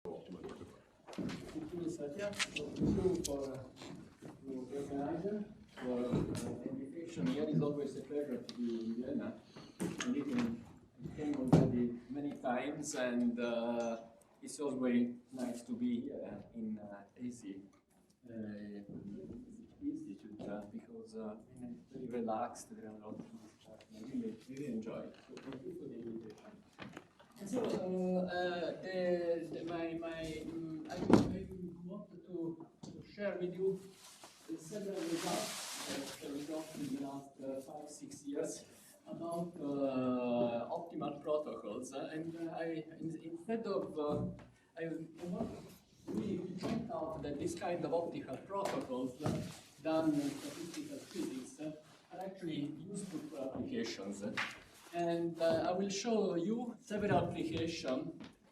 Thank you, Satya. Thank you for the organizer for the invitation. Here is always a pleasure to be in Vienna. I came already many times, and it's always nice to be here in AC Institute because it's very relaxed. There are a lot of things that I really enjoy. So thank you for the invitation. And so I wanted to share with you several results that we got in the last 5-6 years about optimal protocols. And instead of I want really to point out that this kind of optical protocols done in statistical physics are actually useful for applications. And I will show you several applications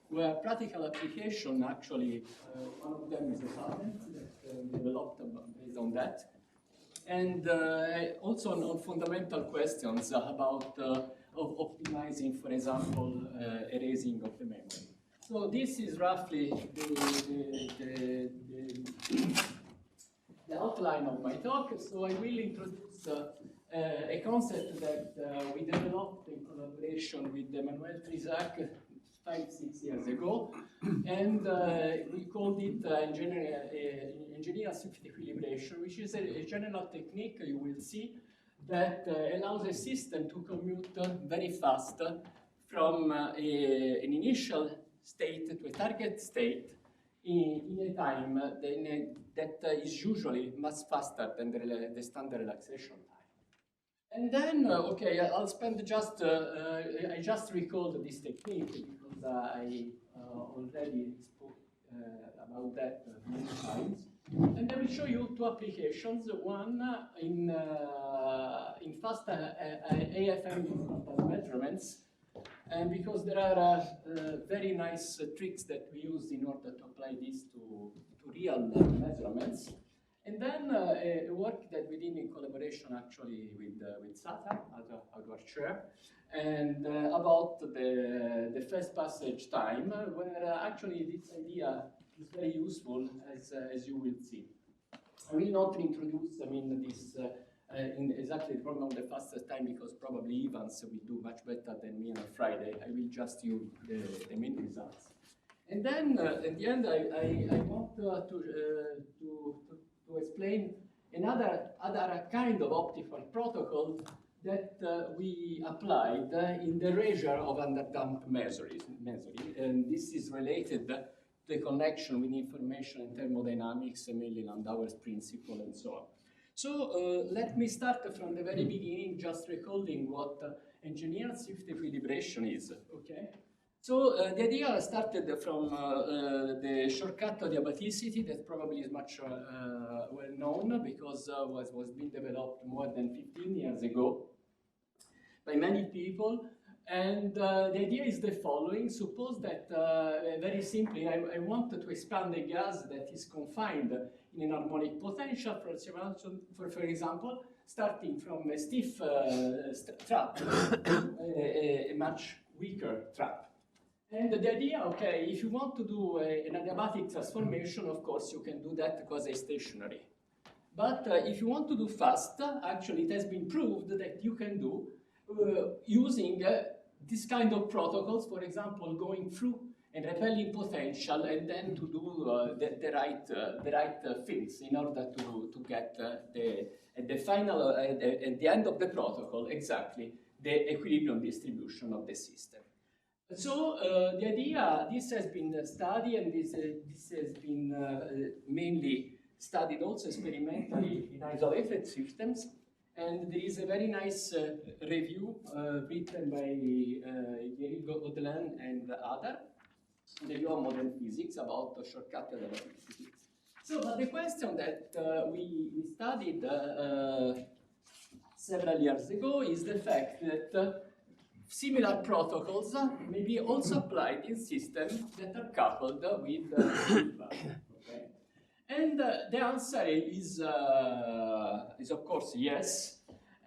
where practical application actually, one of them is a patent that developed based on that. And also on fundamental questions about optimizing, for example, erasing of the memory. So this is roughly the outline of my talk. So I will introduce a concept that we developed in collaboration with Emmanuel Trisac 5-6 years ago, and we called it engineer Swift Equilibration, which is a general technique you will see that allows a system to commute very fast from an initial state to a target state in a time that is usually much faster than the standard relaxation time. And then, okay, I'll spend just, I just recalled this technique because I already spoke about that many times. And I will show you two applications. One in fast AFM measurements, and because there are very nice tricks that we use in order to apply this to real measurements. And then a work that we did in collaboration actually with Sata, our chair, and about the first passage time, where actually this idea is very useful, as you will see. I will not introduce, this in exactly the problem of the fastest time, because probably Evans will do much better than me on Friday. I will just use the main results. And then at the end, I want to explain another kind of optical protocol that we applied in the erasure of underdamped memory. And this is related to the connection with information in thermodynamics, mainly Landauer's principle, and so on. So let me start from the very beginning, just recalling what engineered Swift equilibration is, okay? So the idea started from the shortcut adiabaticity that probably is much well known because was being developed more than 15 years ago by many people. And the idea is the following. Suppose that, very simply, I want to expand a gas that is confined in an harmonic potential, for example, starting from a stiff trap to a much weaker trap. And the idea, okay, if you want to do an adiabatic transformation, of course, you can do that quasi-stationary. But if you want to do fast, actually, it has been proved that you can do using this kind of protocols, for example, going through and repelling potential, and then to do the right things in order to get at the final, at the end of the protocol, exactly the equilibrium distribution of the system. So the idea, this has been studied, and this has been mainly studied also experimentally in isolated systems. And there is a very nice review written by Thierry Gaudelin and others, the review of modern physics about shortcut adiabaticity. So the question that we studied several years ago is the fact that similar protocols may be also applied in systems that are coupled with okay? And the answer is of course yes.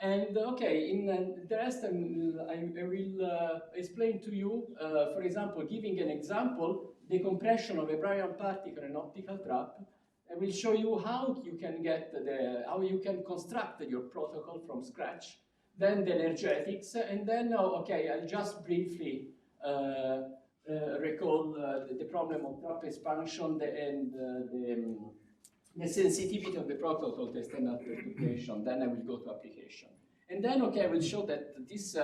And okay, in the rest, I will explain to you, for example, giving an example, the compression of a brownian particle in optical trap. I will show you how you can get how you can construct your protocol from scratch, then the energetics, and then okay, I'll just briefly recall the problem of trap expansion and the sensitivity of the protocol to external perturbation. Then I will go to application. And then, okay, I will show that this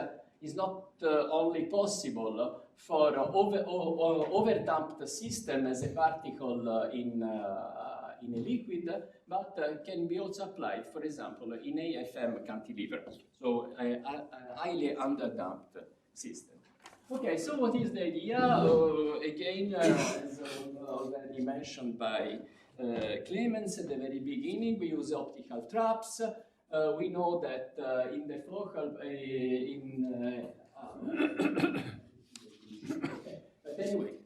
is not only possible for over-damped system as a particle in a liquid, but can be also applied, for example, in AFM cantilever, so a highly under-damped system. Okay, so what is the idea? Again, as already mentioned by Clemens at the very beginning, we use optical traps. We know that in the focal, okay. But anyway,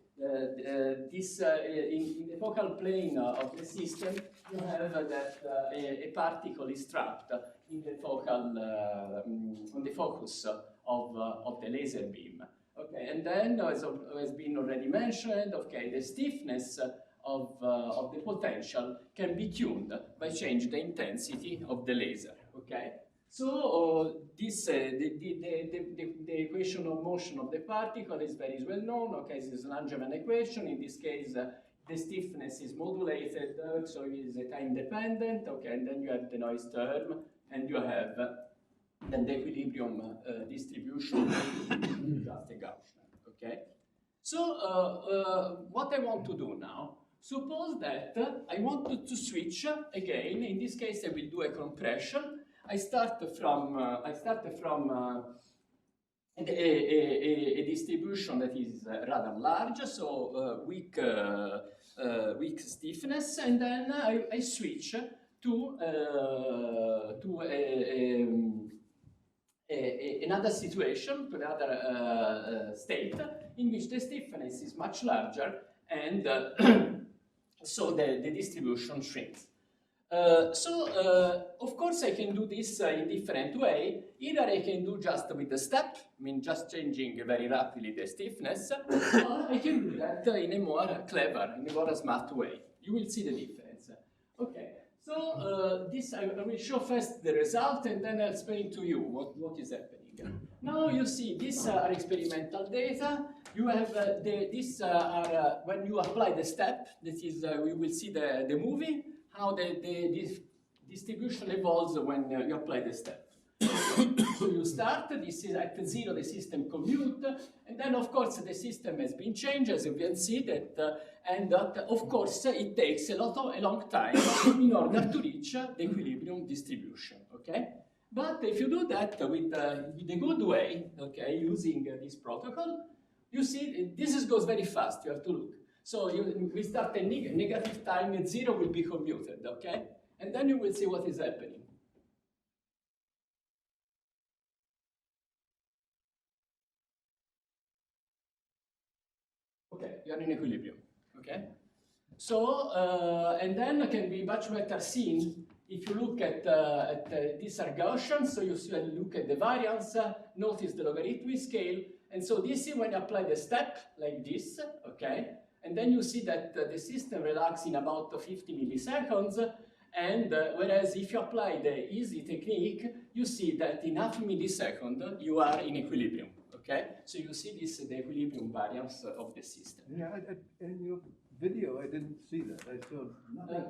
this in the focal plane of the system, you have that a particle is trapped in the focal on the focus of the laser beam. Okay, and then as has been already mentioned, okay, the stiffness of the potential can be tuned by changing the intensity of the laser. Okay, so this the equation of motion of the particle is very well known. Okay, this is an Langevin equation. In this case, the stiffness is modulated, so it is time dependent. Okay, and then you have the noise term, and you have then the equilibrium distribution, just a Gaussian. Okay, so what I want to do now. Suppose that I wanted to switch again. In this case, I will do a compression. I start from a distribution that is rather large, so weak stiffness, and then I switch to another situation, to another state in which the stiffness is much larger, and so the distribution shrinks. Of course, I can do this in different way. Either I can do just with the step, I mean just changing very rapidly the stiffness, or I can do that in a more clever, in a more smart way. You will see the difference. Okay, so this I will show first the result, and then I'll explain to you what is happening. Now you see, these are experimental data. You have these are when you apply the step. This is we will see the movie, how the distribution evolves when you apply the step. So you start, this is at 0, the system commute, and then of course the system has been changed, as you can see that, and that of course it takes a long time in order to reach the equilibrium distribution. Okay, but if you do that with the good way, okay, using this protocol, you see this goes very fast. You have to look. So we start a negative time, and 0 will be commuted, okay? And then you will see what is happening. Okay, you are in equilibrium, okay? So, and then it can be much better seen if you look at these are Gaussian, so you look at the variance, notice the logarithmic scale, and so this is when you apply the step like this, okay? And then you see that the system relaxes in about 50 milliseconds, and whereas if you apply the easy technique, you see that in half a millisecond you are in equilibrium, okay? So you see this, the equilibrium variance of the system. Yeah, in your video I didn't see that. I saw nothing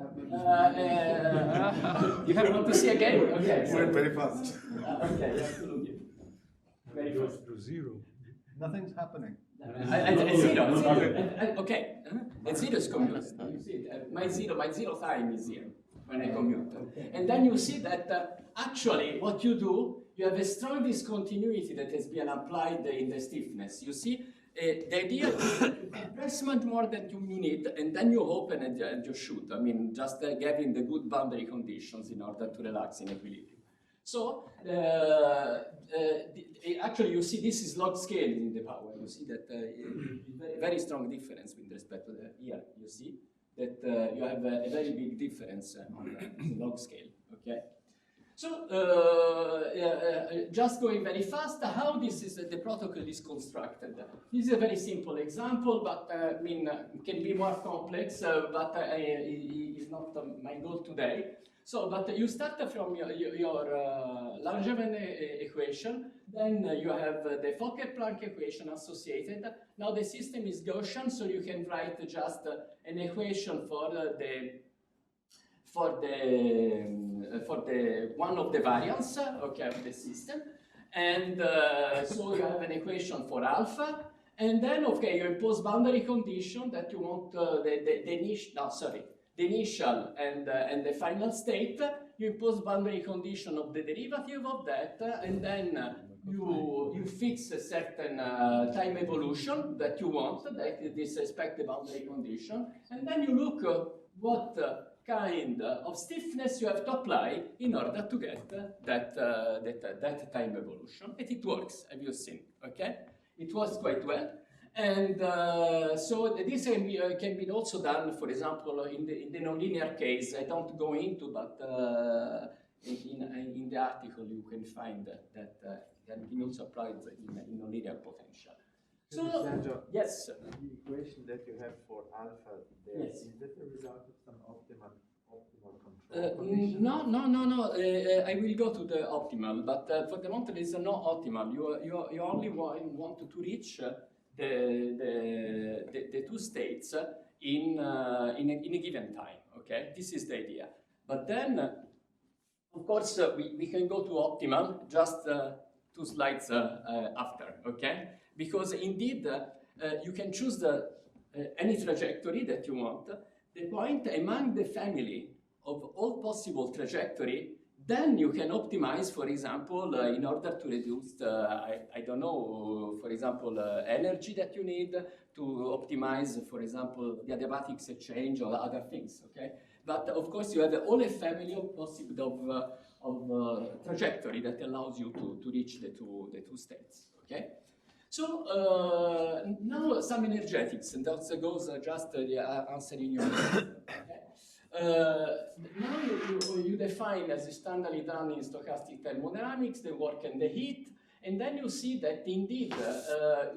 happened. You want to see again? Okay. So, went very fast. Okay, you have to look it. Very fast. To 0. Nothing's happening. At 0. Okay. At 0 is commute. You see, my zero time is 0 when I commute. And then you see that actually what you do, you have a strong discontinuity that has been applied in the stiffness. You see, the idea is compress much more than you need, and then you open and you shoot. I mean, just getting the good boundary conditions in order to relax in equilibrium. So, actually, you see this is log scale in the power. You see that very strong difference with respect to the here. You see that you have a very big difference on the log scale. Okay. So, just going very fast, how this is the protocol is constructed. This is a very simple example, but I mean, it can be more complex, but it is not my goal today. So, but you start from your Langevin equation, then you have the Fokker-Planck equation associated. Now the system is Gaussian, so you can write just an equation for the one of the variants, okay, of the system, and so you have an equation for alpha, and then okay, you impose boundary condition that you want the initial and the final state. You impose boundary condition of the derivative of that, and then you fix a certain time evolution that you want, that this expected boundary condition, and then you look what kind of stiffness you have to apply in order to get that time evolution. And it works, have you seen? Okay, it works quite well. And so this can be also done, for example, in the nonlinear case. I don't go into, but in the article you can find that can be also applied in nonlinear potential. So, Sergio, yes. The equation that you have for alpha there, Yes. is that the result of some optimal control condition? No. I will go to the optimal, but for the moment there is no optimal. You only want to reach the two states in a given time. Okay, this is the idea. But then, of course, we can go to optimal just 2 slides after. Okay, because indeed you can choose any trajectory that you want. The point among the family of all possible trajectory, then you can optimize, for example, in order to reduce, I don't know, for example, energy that you need to optimize, for example, the adiabatics exchange or other things, okay? But of course, you have all a family of possible of trajectory that allows you to reach the two states, okay? So now some energetics, and that goes just answering your question. Okay? Now you define, as is standardly done in stochastic thermodynamics, the work and the heat, and then you see that indeed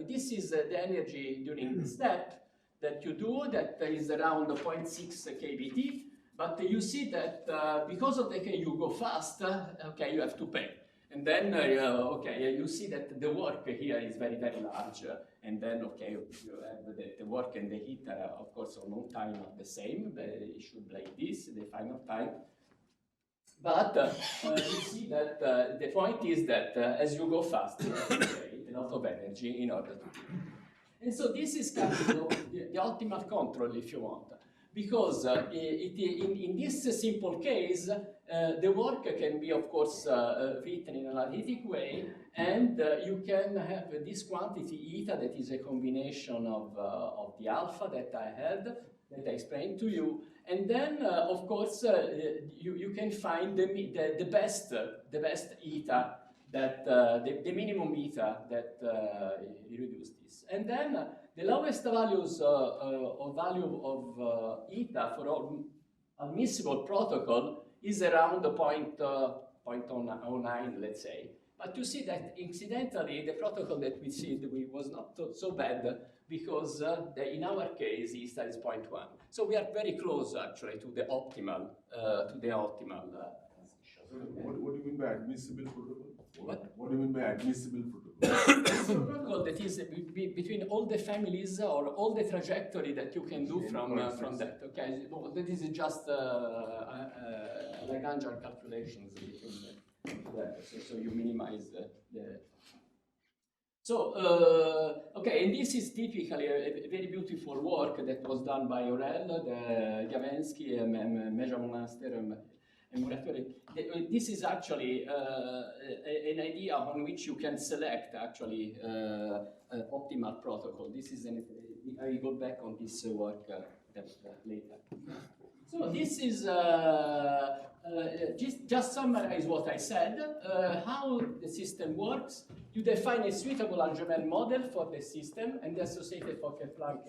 this is the energy during the step that you do, that is around 0.6 kBt, but you see that because of the K you go fast, okay, you have to pay. And then, okay, you see that the work here is very, very large. And then, okay, you have the work and the heat are, of course, on one time not the same. It should be like this, the final time. But you see that the point is that as you go fast, you have to pay a lot of energy in order to. And so this is kind of the optimal control, if you want. Because in this simple case, the work can be, of course, written in an analytic way, and you can have this quantity eta that is a combination of the alpha that I had, that I explained to you, and then, of course, you can find the best eta, that the minimum eta that you reduce this, and then the lowest values of value of eta for all admissible protocol is around 0.09, let's say. But you see that incidentally, the protocol that we see was not so bad, because in our case, eta is 0.1. So we are very close actually to the optimal transition. What do you mean by admissible protocol? What do you mean by admissible protocol? It's a protocol that is between all the families or all the trajectory that you can do from that. Okay, well, that is just Lagrangian calculations between so you minimize the. So okay, and this is typically a very beautiful work that was done by Orel, Gavensky, Meja-Monaster, and Muratori. This is actually an idea on which you can select actually optimal protocol. This is I will go back on this work later. So this is just summarize what I said, how the system works. You define a suitable Langevin model for the system and the associated Fokker-Planck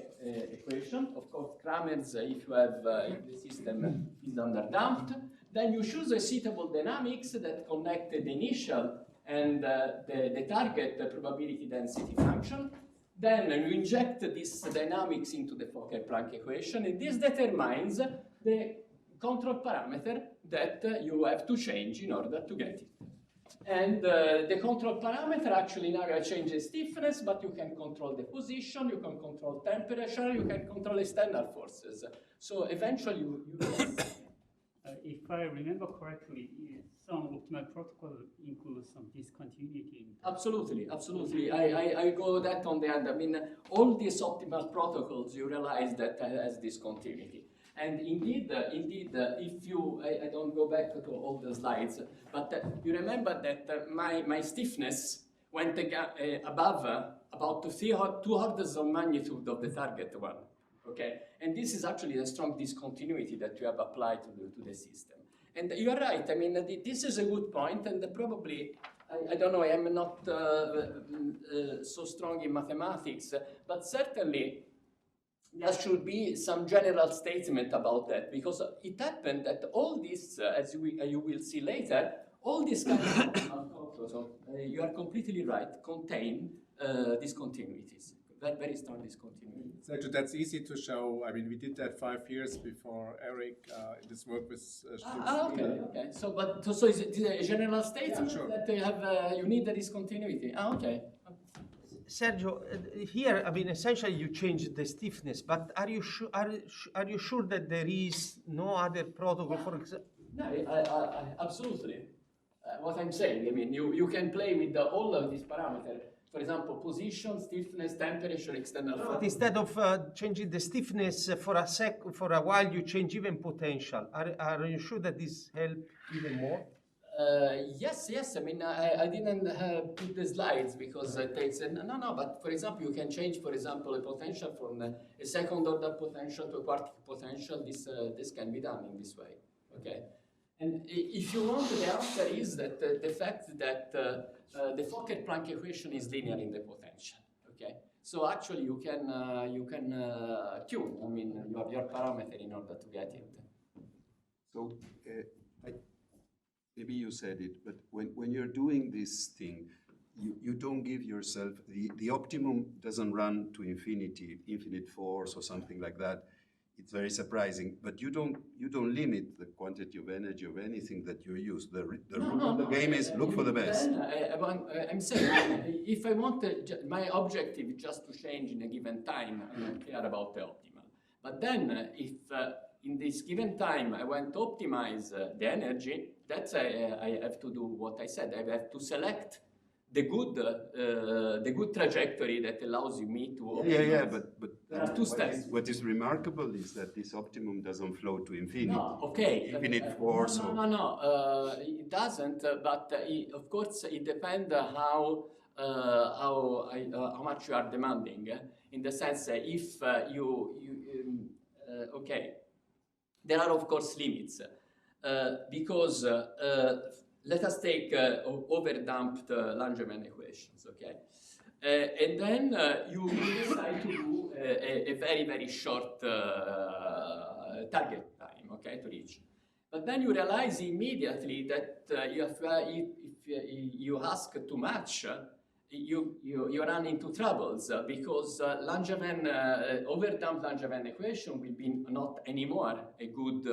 equation. Of course, Kramer's, if you have if the system is underdamped. Then you choose a suitable dynamics that connect the initial and the target probability density function. Then you inject this dynamics into the Fokker-Planck equation, and this determines the control parameter that you have to change in order to get it. And the control parameter actually now changes stiffness, but you can control the position, you can control temperature, you can control external forces. So eventually you if I remember correctly, some optimal protocol includes some discontinuity. Absolutely, absolutely. I go that on the end. I mean, all these optimal protocols, you realize that has discontinuity. And indeed, if you, I don't go back to all the slides, but you remember that my stiffness went above about 2 orders of magnitude of the target one. Okay, and this is actually a strong discontinuity that you have applied to the system. And you are right. I mean, this is a good point, and probably I don't know. I am not so strong in mathematics, but certainly there should be some general statement about that, because it happened that all this, as you will see later, all these kinds of controls, you are completely right, contain discontinuities. Very strong discontinuity. Sergio, that's easy to show. I mean, we did that 5 years before Eric in this work with okay. So is it a general statement that you have? You need the discontinuity. Okay. Sergio, here, I mean, essentially you change the stiffness, but are you sure that there is no other protocol, for example? No, absolutely. What I'm saying, I mean, you can play with all of these parameters. For example, position, stiffness, temperature, external. But instead of changing the stiffness for a while, you change even potential. Are you sure that this helps even more? Yes. I mean, I didn't put the slides because it takes no. But for example, you can change, for example, a potential from a second order potential to a quartic potential. This can be done in this way. Okay. And if you want, the answer is that the fact that the Fokker-Planck equation is linear in the potential. Okay, so actually you can tune, I mean, your parameter in order to get it. So maybe you said it, but when you're doing this thing, you don't give yourself the optimum doesn't run to infinite force or something like that. It's very surprising, but you don't limit the quantity of energy of anything that you use. The rule of the game is look for the best. I'm saying if I want my objective is just to change in a given time, I don't care about the optimal. But then if in this given time I want to optimize the energy, that's I have to do what I said. I have to select the good trajectory that allows me to optimize. But there are two steps. What is remarkable is that this optimum doesn't flow to infinity. No, okay. Infinite force. No. It doesn't. But of course, it depends how much you are demanding. In the sense, if okay, there are of course limits because. Let us take overdamped Langevin equations, okay? And then you decide to do a very short target time, okay, to reach. But then you realize immediately that if you ask too much, you run into troubles because overdamped Langevin equation will be not anymore a good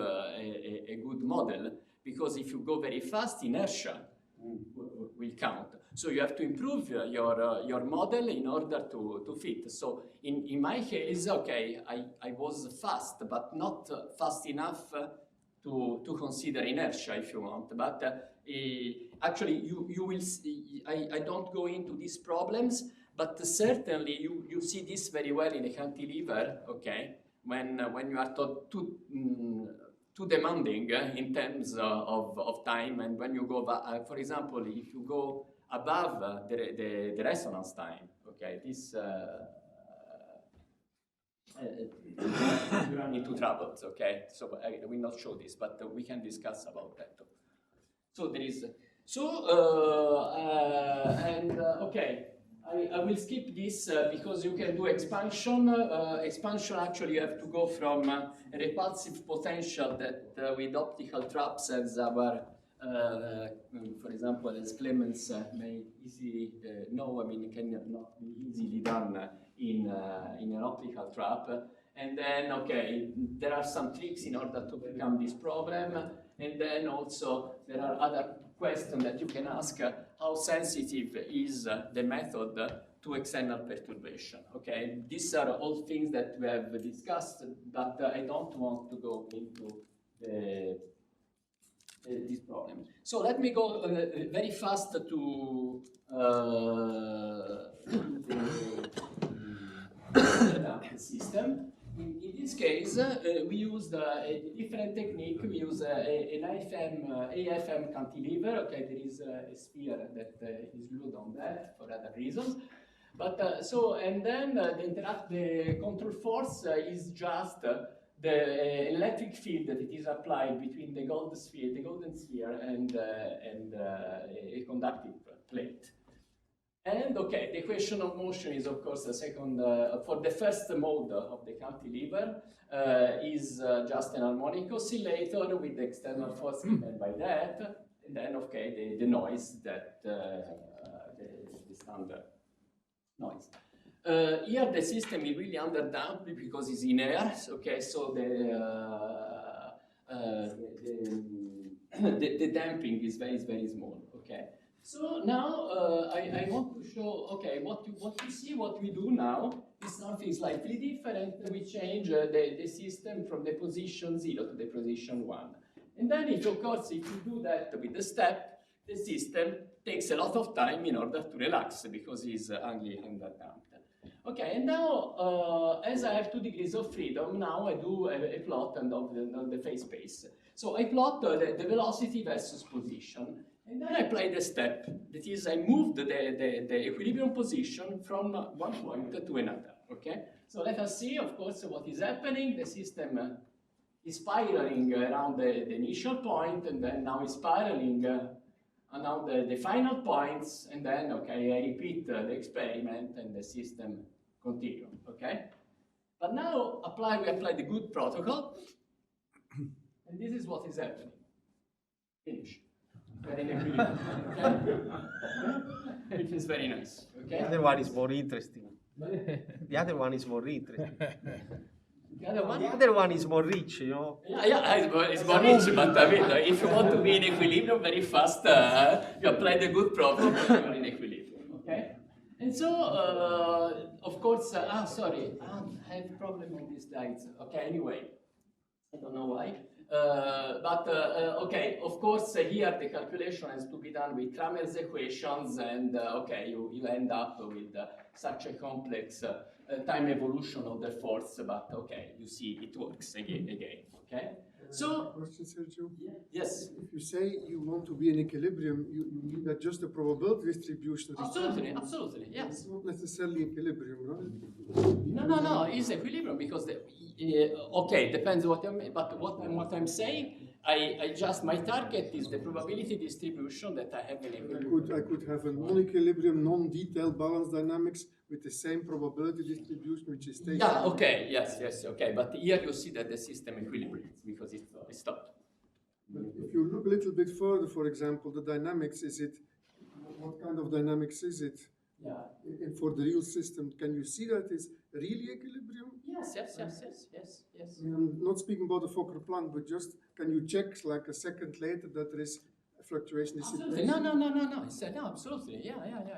model. Because if you go very fast, inertia will count. So you have to improve your model in order to fit. So in my case, okay, I was fast, but not fast enough to consider inertia, if you want. But actually, you will see, I don't go into these problems, but certainly you see this very well in a cantilever, okay, when you are too demanding in terms of time, and when you go, for example, if you go above the resonance time, okay, this you run into troubles, okay? So I will not show this, but we can discuss about that. So there is So, okay, I will skip this because you can do expansion. Expansion, actually, you have to go from a repulsive potential that with optical traps as our, for example, as Clemens may easily know, I mean, it cannot be easily done in an optical trap. And then, okay, there are some tricks in order to overcome this problem. And then also there are other questions that you can ask. How sensitive is the method to external perturbation? Okay, these are all things that we have discussed, but I don't want to go into this problem. So let me go very fast to the system. In this case, we used a different technique. We use an AFM cantilever. Okay, there is a sphere that is glued on that for other reasons. But and then the control force is just the electric field that it is applied between the golden sphere, and a conductive plate. And okay, the equation of motion is of course the second, for the first mode of the cantilever, is just an harmonic oscillator with the external force given by that, and then okay, the noise that, the standard noise. Here the system is really underdamped because it's in air, okay, so the damping is very small, okay. So now I want to show, okay, what you see, what we do now is something slightly different. We change the system from the position 0 to the position 1. And then if, of course, if you do that with the step, the system takes a lot of time in order to relax because it's only underdamped. Okay, and now as I have 2 degrees of freedom, now I do a plot of the phase space. So I plot the velocity versus position. And then I apply the step. That is, I moved the equilibrium position from one point to another. Okay? So let us see, of course, what is happening. The system is spiraling around the initial point, and then now is spiraling around the final points, and then, okay, I repeat the experiment, and the system continues. Okay? But now we apply the good protocol, and this is what is happening. Finish. Very equilibrium, okay? Which is very nice, okay? The other one is more interesting. The other one is more interesting. The other one? The other one is more rich, you know. Yeah, it's more rich, but I mean, if you want to be in equilibrium very fast, you apply the good problem, and you're in equilibrium, okay? And so, of course, sorry, I have a problem on these slides. Okay, anyway, I don't know why. Okay, of course, here the calculation has to be done with Cramer's equations, and okay, you end up with such a complex time evolution of the force, but okay, you see it works again, okay? So, question, Sergio? Yes. If you say you want to be in equilibrium, you mean that just the probability distribution? Absolutely, yes. It's not necessarily equilibrium, right? No, it's equilibrium because okay, depends what you mean, but what I'm saying, my target is the probability distribution that I have in equilibrium. I could have a non-equilibrium, non-detailed balance dynamics with the same probability distribution, which is taken. Yeah, okay, yes, okay, but here you see that the system equilibrates because it stopped. But if you look a little bit further, for example, the dynamics, what kind of dynamics is it? Yeah. For the real system, can you see that it's really equilibrium? Yes. I'm not speaking about the Fokker-Planck, but just can you check like a second later that there is a fluctuation? Absolutely. No. No, absolutely. Yeah.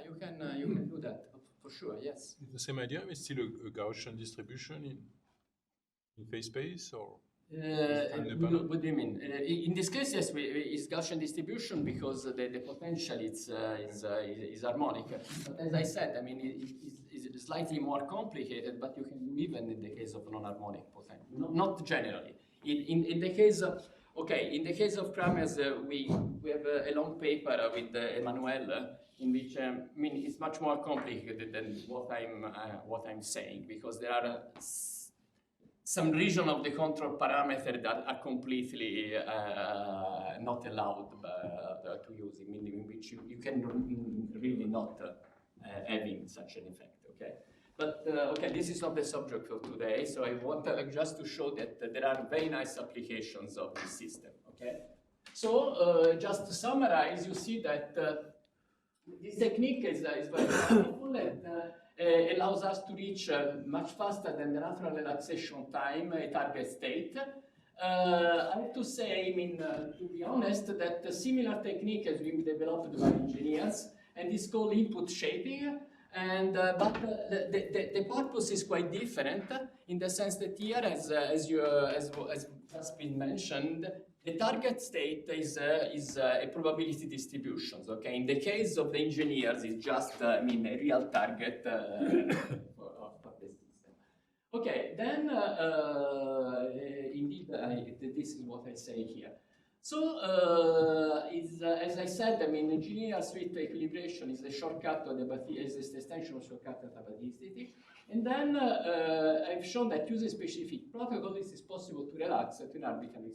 You can do that for sure. Yes. The same idea. Is still a Gaussian distribution in phase space, or? What do you mean? In this case, yes, it's Gaussian distribution because the potential is harmonic. But as I said, I mean, it's slightly more complicated, but you can do even in the case of non-harmonic potential. Not generally. In the case of, okay, in the case of Cramer's, we have a long paper with Emmanuel in which I mean it's much more complicated than what I'm saying, because there are some region of the control parameter that are completely not allowed to use, in which you can really not having such an effect, okay? But, okay, this is not the subject for today, so I want just to show that there are very nice applications of this system, okay? So, just to summarize, you see that this technique is very powerful and allows us to reach much faster than the natural relaxation time a target state. I have to say, I mean, to be honest, that a similar technique has been developed by engineers, and it's called input shaping. And but the purpose is quite different in the sense that here, as just been mentioned, the target state is a probability distributions. Okay, in the case of the engineers, it's just I mean a real target for the system. Okay, then indeed, this is what I say here. So, as I said, I mean, engineer Swift Equilibration is a shortcut to the is the extension of shortcut to abatisticity. And then I've shown that using specific protocol, this is possible to relax at an arbitrary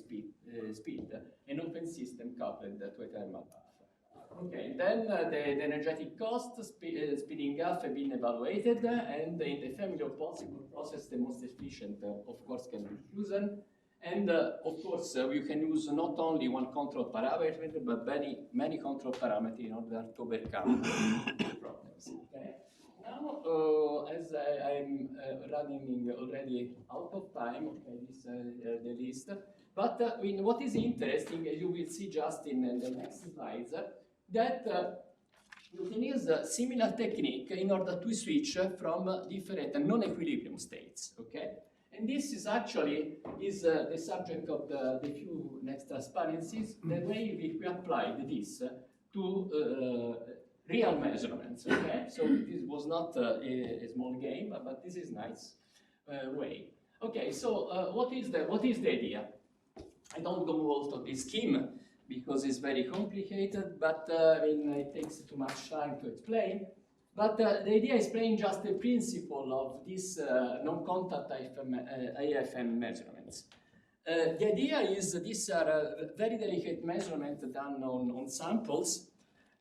speed, an open system coupled to a thermal buffer. Okay, then the energetic cost, speeding up have been evaluated, and in the family of possible process, the most efficient, of course, can be chosen. And of course, you can use not only one control parameter, but many control parameters in order to overcome problems. Okay. Now, as I'm running already out of time, okay, this the list. But I mean, what is interesting, you will see just in the next slides, that you can use a similar technique in order to switch from different non-equilibrium states. Okay. And this is actually the subject of the few next transparencies, the way we applied this to real measurements. Okay, so this was not a small game, but this is nice way. Okay, so what is the idea? I don't go into this scheme because it's very complicated, but I mean it takes too much time to explain. But the idea is playing just the principle of this non-contact AFM measurements. The idea is these are very delicate measurements done on samples,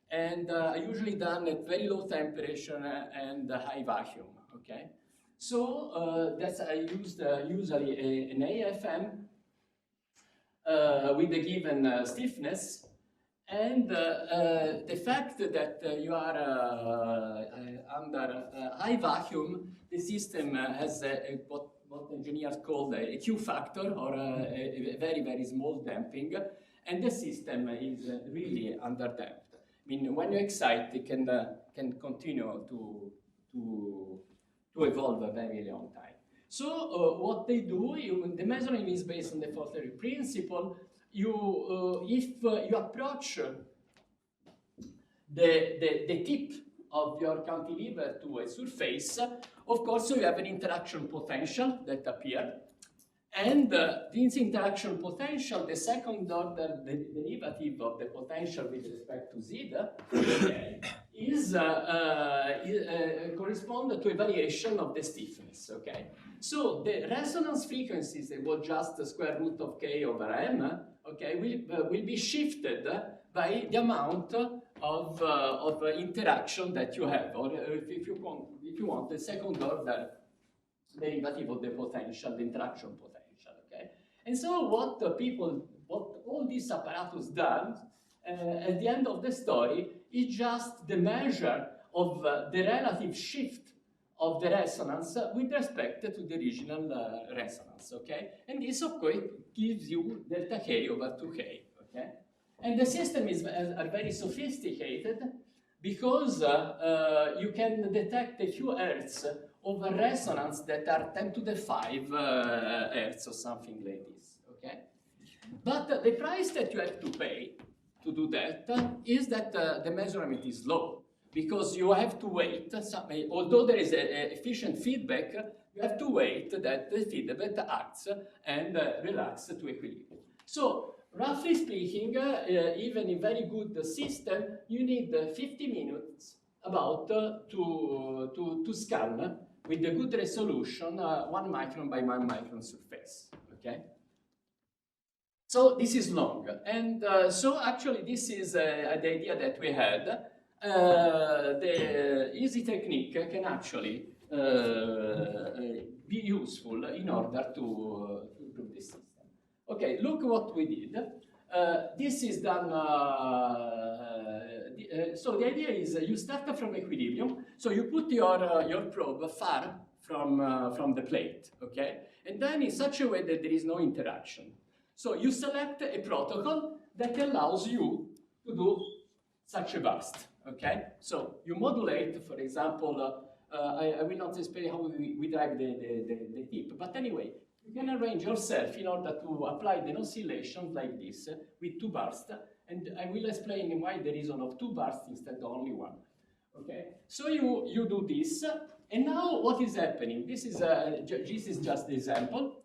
and usually done at very low temperature and high vacuum. Okay, so that's I used usually an AFM with a given stiffness. And the fact that you are under high vacuum, the system has what engineers call a Q factor, or a very, very small damping, and the system is really underdamped. I mean, when you excite, it can continue to evolve a very long time. So what they do, the measuring is based on the fault theory principle. If you approach the tip of your cantilever to a surface, of course you have an interaction potential that appears, and this interaction potential, the second order derivative of the potential with respect to z, okay, is correspond to a variation of the stiffness. Okay, so the resonance frequencies that was just the square root of k over m. Okay, will be shifted by the amount of interaction that you have, or if you want the second order derivative of the potential, the interaction potential. Okay, and so what all these apparatus done at the end of the story is just the measure of the relative shift of the resonance with respect to the original resonance, okay? And this, of course, gives you delta k over 2k, okay? And the system are very sophisticated because you can detect a few hertz of a resonance that are 10 to the 5 hertz or something like this, okay? But the price that you have to pay to do that is that the measurement is low, because you have to wait, although there is efficient feedback, you have to wait that the feedback acts and relax to equilibrium. So, roughly speaking, even in very good system, you need 50 minutes about to scan with a good resolution 1 micron by 1 micron surface, okay? So this is long, and so actually this is the idea that we had. The easy technique can actually be useful in order to improve this system. Okay, look what we did. This is done, so the idea is you start from equilibrium, so you put your probe far from the plate, okay? And then in such a way that there is no interaction. So you select a protocol that allows you to do such a burst, okay? So you modulate, for example, I will not explain how we drive the tip, but anyway, you can arrange yourself in order to apply the oscillation like this with 2 bursts, and I will explain why the reason of 2 bursts instead of only 1. Okay, so you do this, and now what is happening? This is just the example.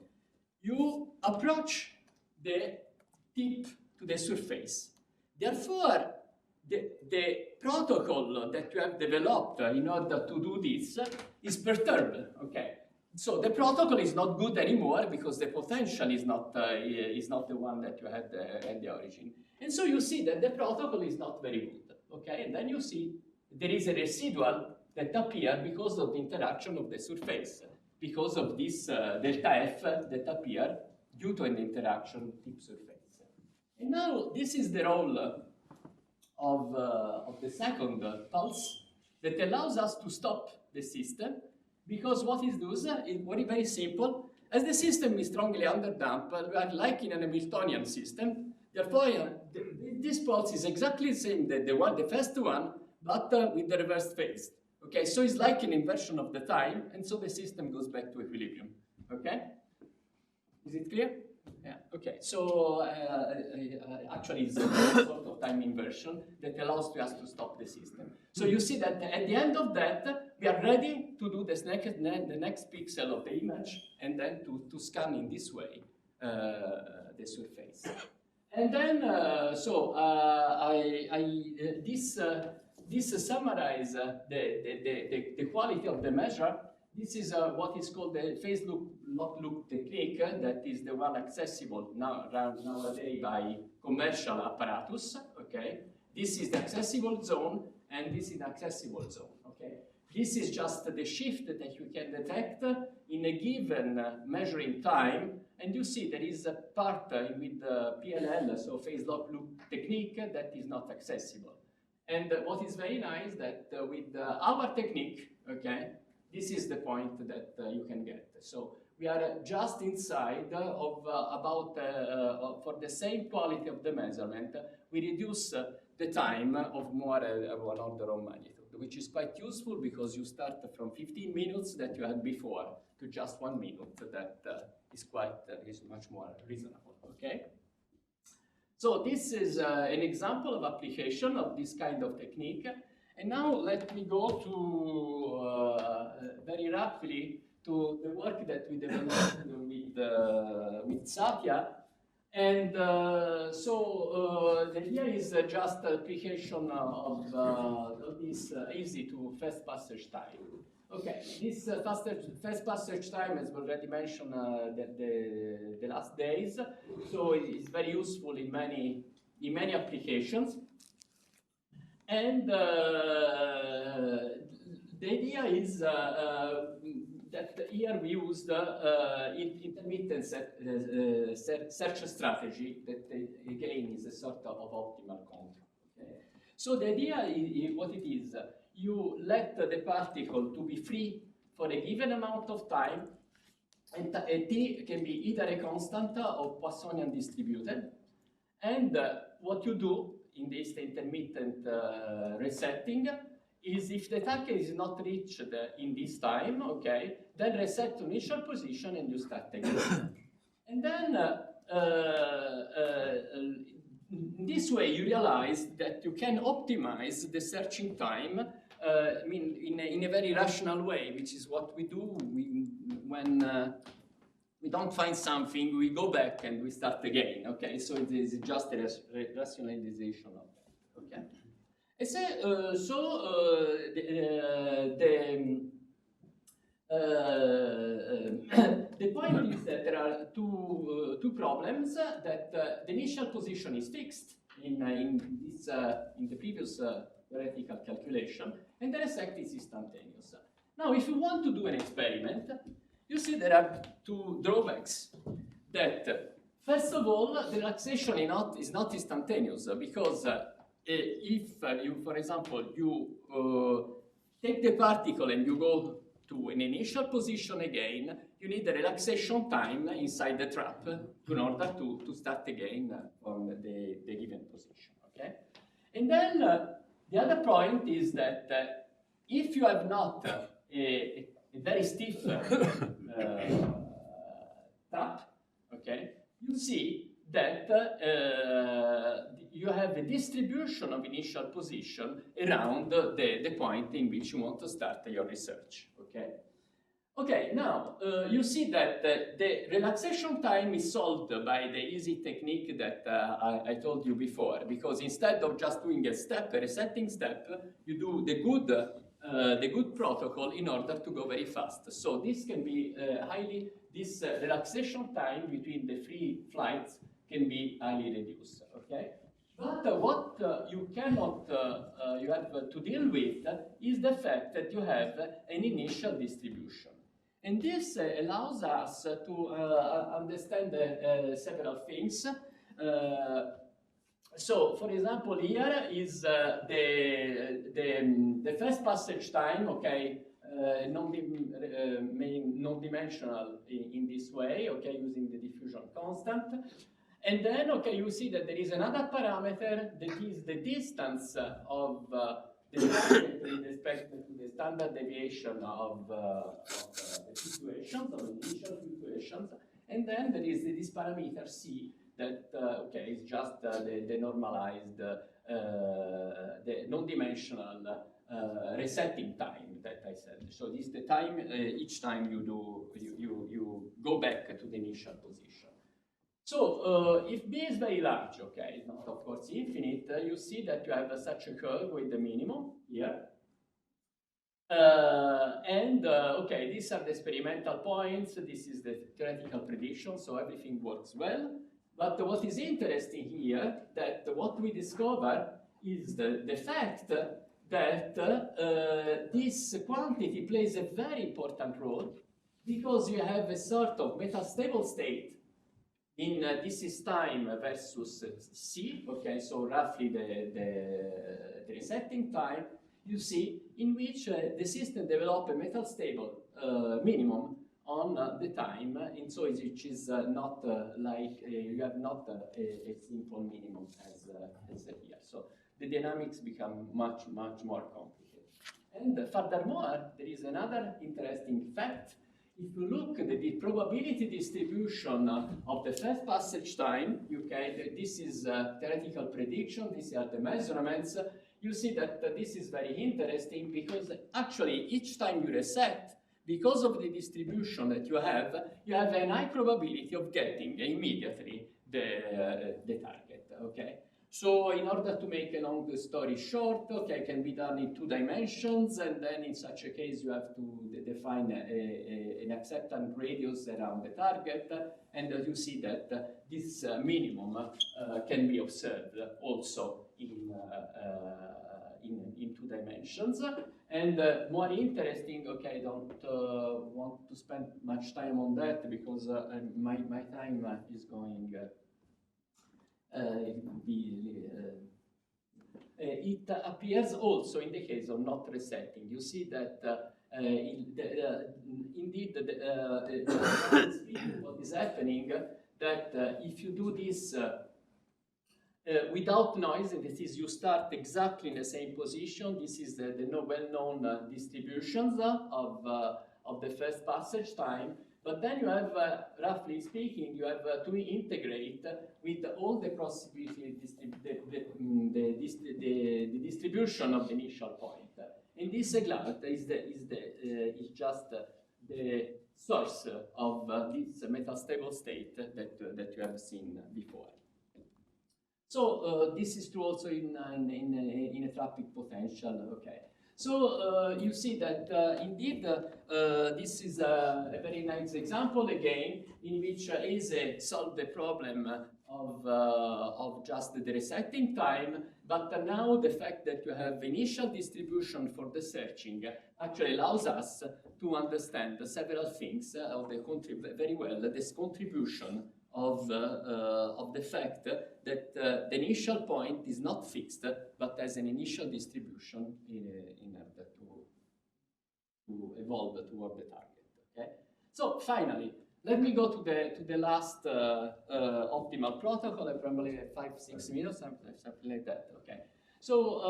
You approach the tip to the surface. Therefore, the protocol that you have developed in order to do this is perturbed. Okay, so the protocol is not good anymore because the potential is not the one that you had at the origin, and so you see that the protocol is not very good. Okay, and then you see there is a residual that appears because of the interaction of the surface, because of this delta F that appears due to an interaction tip surface. And now this is the role of the second pulse that allows us to stop the system, because what it does is very simple. As the system is strongly underdamped, we are like in an Hamiltonian system. Therefore, this pulse is exactly the same, the first one, but with the reverse phase. Okay, so it's like an inversion of the time, and so the system goes back to equilibrium. Okay, is it clear? Yeah. Okay. So actually, it's a sort of time inversion that allows us to stop the system. So you see that at the end of that, we are ready to do the next pixel of the image, and then to scan in this way the surface. And then this summarizes the quality of the measure. This is what is called the phase lock loop technique, that is the one accessible nowadays by commercial apparatus. Okay, this is the accessible zone, and this is the accessible zone. Okay, this is just the shift that you can detect in a given measuring time, and you see there is a part with the PLL, so phase lock loop technique, that is not accessible. And what is very nice that with our technique, okay, this is the point that you can get. So we are just inside of for the same quality of the measurement, we reduce the time of more of an order of magnitude, which is quite useful because you start from 15 minutes that you had before to just 1 minute. That is much more reasonable. Okay. So this is an example of application of this kind of technique. And now let me go to very rapidly to the work that we developed with Satya. And the idea is just application of this easy to fast passage time. Okay, this fast passage time, as already mentioned the last days, so it is very useful in many applications. And the idea is that here we used intermittent search strategy that again is a sort of optimal control. Okay? So the idea is what it is. You let the particle to be free for a given amount of time, and t can be either a constant or Poissonian distributed. And what you do in this intermittent resetting is, if the target is not reached in this time, okay, then reset to initial position and you start again. And then in this way you realize that you can optimize the searching time in a very rational way, which is what we do when we don't find something, we go back and we start again. Okay, so it is just a rationalization of that. Okay, and the point is that there are two two problems that the initial position is fixed in the previous theoretical calculation, and the reset is instantaneous. Now, if you want to do an experiment, you see there are two drawbacks. That first of all, the relaxation is not instantaneous because if you, for example, you take the particle and you go to an initial position again, you need a relaxation time inside the trap in order to start again from the given position, okay? And then the other point is that if you have not a very stiff trap, okay, you see that you have a distribution of initial position around the point in which you want to start your research, okay? Okay, now you see that the relaxation time is solved by the easy technique that I told you before, because instead of just doing a resetting step, you do the good protocol in order to go very fast. So this can be this relaxation time between the free flights can be highly reduced, okay? But what you cannot, you have to deal with is the fact that you have an initial distribution. And this allows us to understand several things. So, for example, here is the first passage time, okay, non-dimensional in this way, okay, using the diffusion constant. And then, okay, you see that there is another parameter that is the distance of the target with respect to the standard deviation of the fluctuations, of the initial fluctuations. And then there is this parameter C that, okay, is just the normalized, the non-dimensional resetting time that I said. So this is the time, each time you go back to the initial position. So if B is very large, okay, it's not of course infinite, you see that you have such a curve with the minimum here. Okay, these are the experimental points, this is the theoretical prediction, so everything works well. But what is interesting here, that what we discover is the fact that this quantity plays a very important role, because you have a sort of metastable state in this is time versus C, okay, so roughly the resetting time, you see, in which the system develops a metastable minimum on the time, and so which is not like you have not a simple minimum as here. So the dynamics become much more complicated. And furthermore, there is another interesting fact. If you look at the probability distribution of the first passage time, okay, this is theoretical prediction, these are the measurements, you see that this is very interesting because actually each time you reset, because of the distribution that you have a high probability of getting immediately the target, okay? So in order to make a long story short, okay, it can be done in 2 dimensions, and then in such a case you have to define an acceptance radius around the target, and you see that this minimum can be observed also in 2 dimensions. And more interesting, okay, I don't want to spend much time on that because my time is going. It appears also in the case of not resetting. You see that indeed, what is happening, that if you do this without noise, and this is you start exactly in the same position, this is the well-known distributions of the first passage time. But then you have, roughly speaking, you have to integrate with all the possibility, the distribution of the initial point. And this Eglat is just the source of this metastable state that you have seen before. So this is true also in a traffic potential. Okay. So you see that indeed this is a very nice example again in which ESE solved the problem of just the resetting time, but now the fact that you have initial distribution for the searching actually allows us to understand several things of the very well, this contribution of the fact that the initial point is not fixed, but has an initial distribution in order to evolve toward the target. Okay. So finally, let me go to the last optimal protocol. I probably have 5-6 minutes, something like that. Okay. So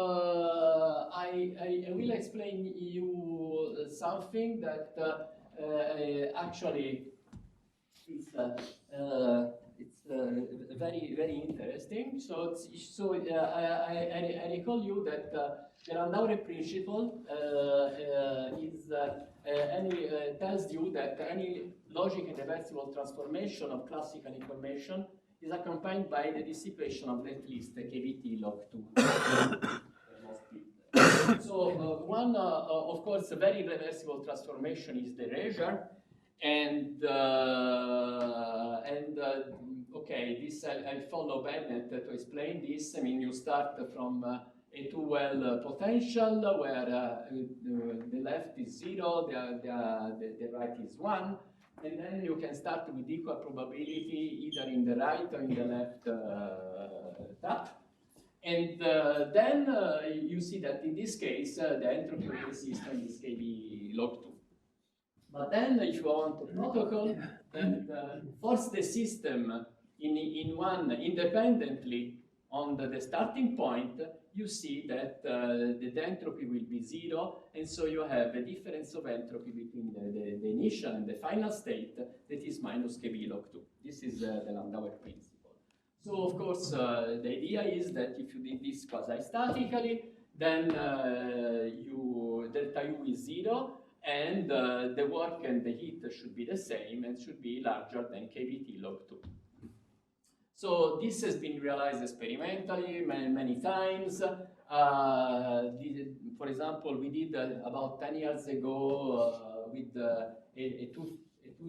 I will explain you something that actually is very, very interesting. So I recall you that the Landauer principle tells you that any logic and reversible transformation of classical information is accompanied by the dissipation of at least the KBT log 2. So one, of course, a very reversible transformation is the erasure. And okay, this I follow Bennett to explain this. I mean, you start from a 2-well potential where the left is 0, the right is 1, and then you can start with equal probability either in the right or in the left tap. And then you see that in this case, the entropy of the system is KB log 2. But then if you want a protocol that force the system in one independently on the starting point, you see that the entropy will be 0, and so you have a difference of entropy between the initial and the final state that is minus KB log 2. This is the Landauer principle. So of course, the idea is that if you did this quasi-statically, then delta U is 0, and the work and the heat should be the same and should be larger than KBT log 2. So this has been realized experimentally many times. For example, we did about 10 years ago with two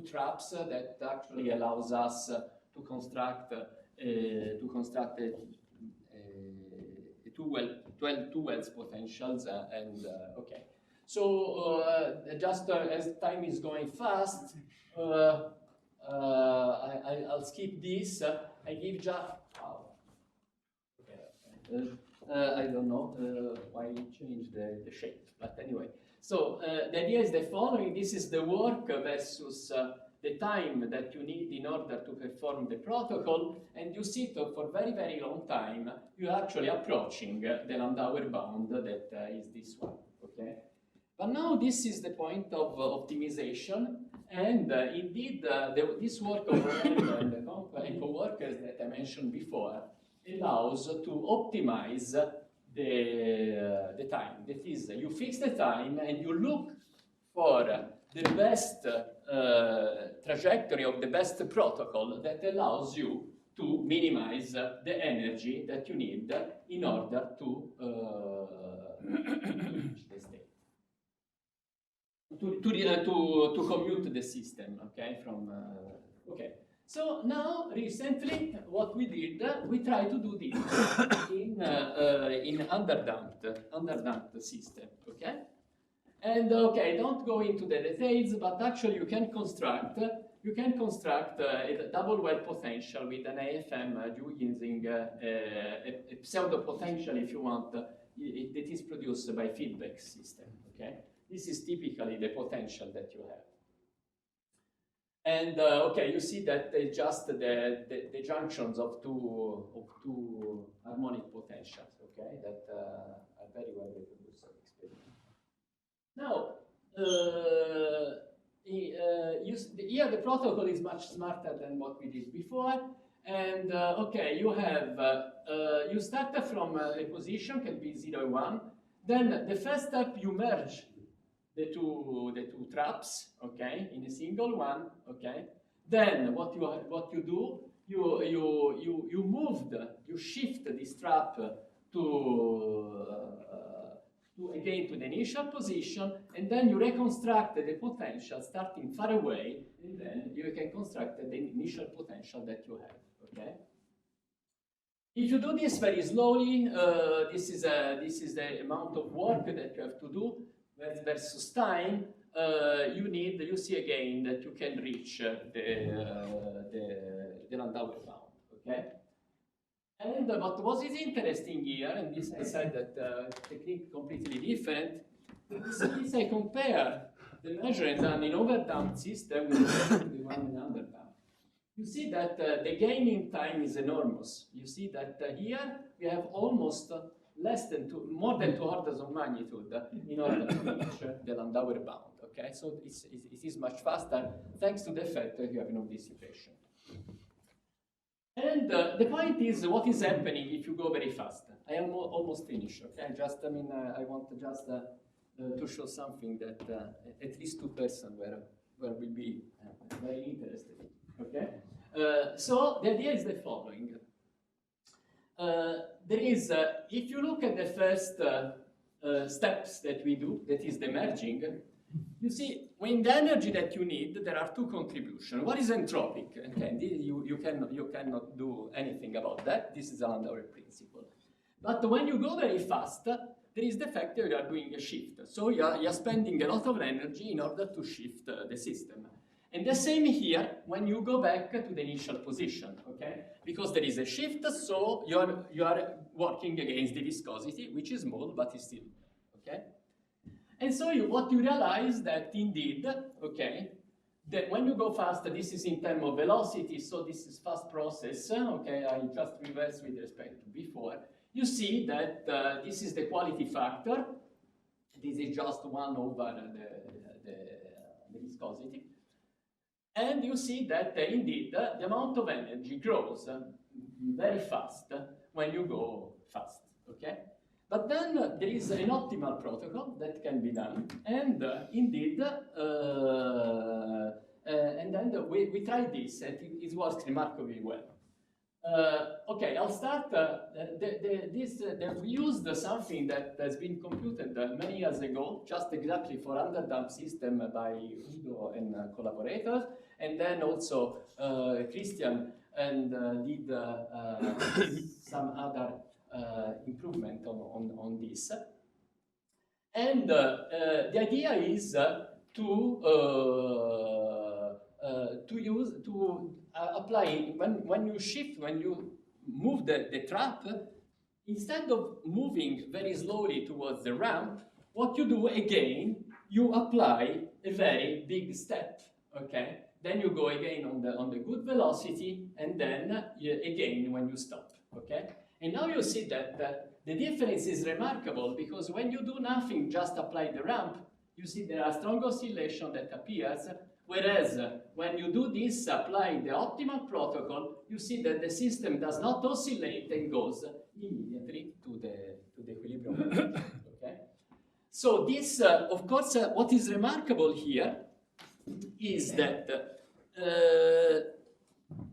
traps that actually allows us to construct two wells potentials okay. So just as time is going fast, I'll skip this. I give just I don't know why it changed the shape, but anyway. So the idea is the following. This is the work versus the time that you need in order to perform the protocol, and you see that for very, very long time, you're actually approaching the Landauer bound that is this one, okay? But now this is the point of optimization, and indeed this work of Morello and the co-workers that I mentioned before allows to optimize the time. That is, you fix the time and you look for the best trajectory of the best protocol that allows you to minimize the energy that you need in order to reach the state. To commute the system, okay? Okay. So now, recently, what we did, we tried to do this in underdamped system, okay? And okay, don't go into the details, but actually you can construct a double well potential with an AFM using a pseudo potential, if you want, that is produced by feedback system, okay? This is typically the potential that you have. And okay, you see that it's just the junctions of two harmonic potentials, okay, that are very well reproduced in experiment. Now, here the protocol is much smarter than what we did before. And okay, you have you start from a position can be 0, 1. Then the first step you merge the two traps, okay, in a single one, okay. Then what you do, you shift this trap to again to the initial position, and then you reconstruct the potential starting far away, and then you can construct the initial potential that you have. Okay. If you do this very slowly, this is the amount of work that you have to do versus time. You see again that you can reach the Landauer bound. Okay. And but what is interesting here, and this I said that technique completely different. Since I compare the measurement done in overdamped system with the one in underdamped, you see that the gain in time is enormous. You see that here we have almost more than 2 orders of magnitude in order to reach the Landauer bound. Okay, so it is much faster thanks to the fact that you have no dissipation. And the point is, what is happening if you go very fast? I am almost finished. Okay, I want just to show something that at least 2 persons will be very interested. Okay, so the idea is the following. There is, if you look at the first steps that we do, that is the merging, you see, when the energy that you need, there are 2 contributions. What is entropic? Okay, you cannot do anything about that. This is a Landauer principle. But when you go very fast, there is the fact that you are doing a shift. So you are spending a lot of energy in order to shift the system. And the same here when you go back to the initial position, okay? Because there is a shift, so you are working against the viscosity, which is small, but is still, okay? And so what you realize that indeed, okay, that when you go faster, this is in terms of velocity, so this is fast process, okay, I just reverse with respect to before. You see that this is the quality factor. This is just 1 over the viscosity. And you see that indeed the amount of energy grows very fast when you go fast, okay? But then there is an optimal protocol that can be done, and indeed, and then we tried this, and it works remarkably well. Okay, I'll start. We used something that has been computed many years ago, just exactly for underdamped system by Udo and collaborators, and then also Christian and did some other improvement on this. And the idea is to apply when you move the trap, instead of moving very slowly towards the ramp, what you do again, you apply a very big step. Okay, then you go again on the good velocity, and then again when you stop. Okay. And now you see that the difference is remarkable, because when you do nothing, just apply the ramp, you see there are strong oscillation that appears, whereas when you do this, applying the optimal protocol, you see that the system does not oscillate and goes immediately to the equilibrium. Okay? So this, of course, what is remarkable here is that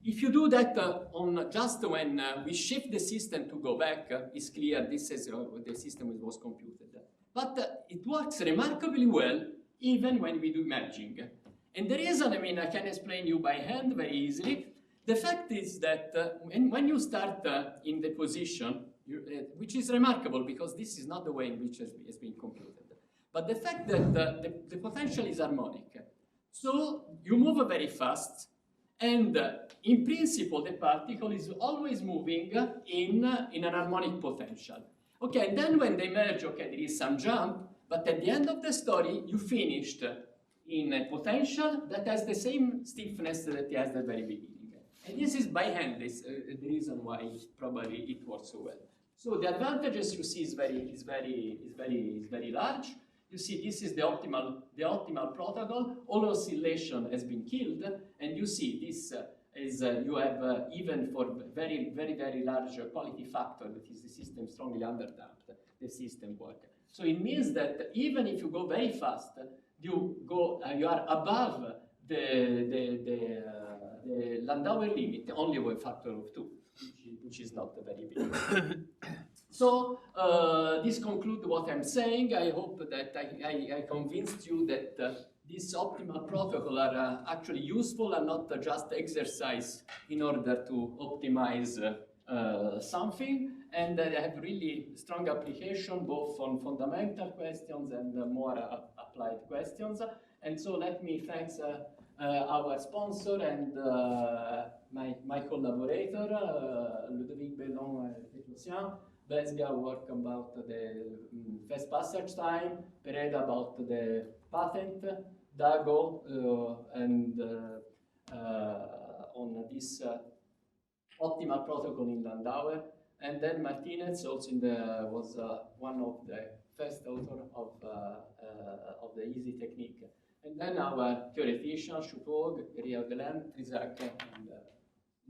if you do that on just when we shift the system to go back, it's clear this is the system was computed. But it works remarkably well even when we do merging. And the reason, I can explain you by hand very easily. The fact is that when you start in the position, which is remarkable because this is not the way in which it has been computed, but the fact that the potential is harmonic. So you move very fast, and in principle, the particle is always moving in an harmonic potential. Okay, and then when they merge, okay, there is some jump, but at the end of the story, you finished in a potential that has the same stiffness that it has at the very beginning. And this is by hand, the reason why probably it works so well. So the advantages you see is very large. You see, this is the optimal protocol. All oscillation has been killed, and you see this is you have even for very large quality factor, that is the system strongly underdamped, the system works. So it means that even if you go very fast, you are above the Landauer limit only with a factor of 2, which is not very big. So this concludes what I'm saying. I hope that I convinced you that these optimal protocols are actually useful and not just exercise in order to optimize something, and they have really strong application both on fundamental questions and more applied questions. And so let me thank our sponsor and my collaborator, Ludovic Bellon-Petrosian, Besga work about the fast passage time, Pereda about the patent, Dago and on this optimal protocol in Landauer, and then Martinez also was one of the first author of the easy technique. And then our theoretician, Chupog, Riadelin, Trizac,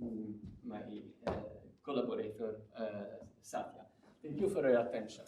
and my collaborator, Satya. Thank you for your attention.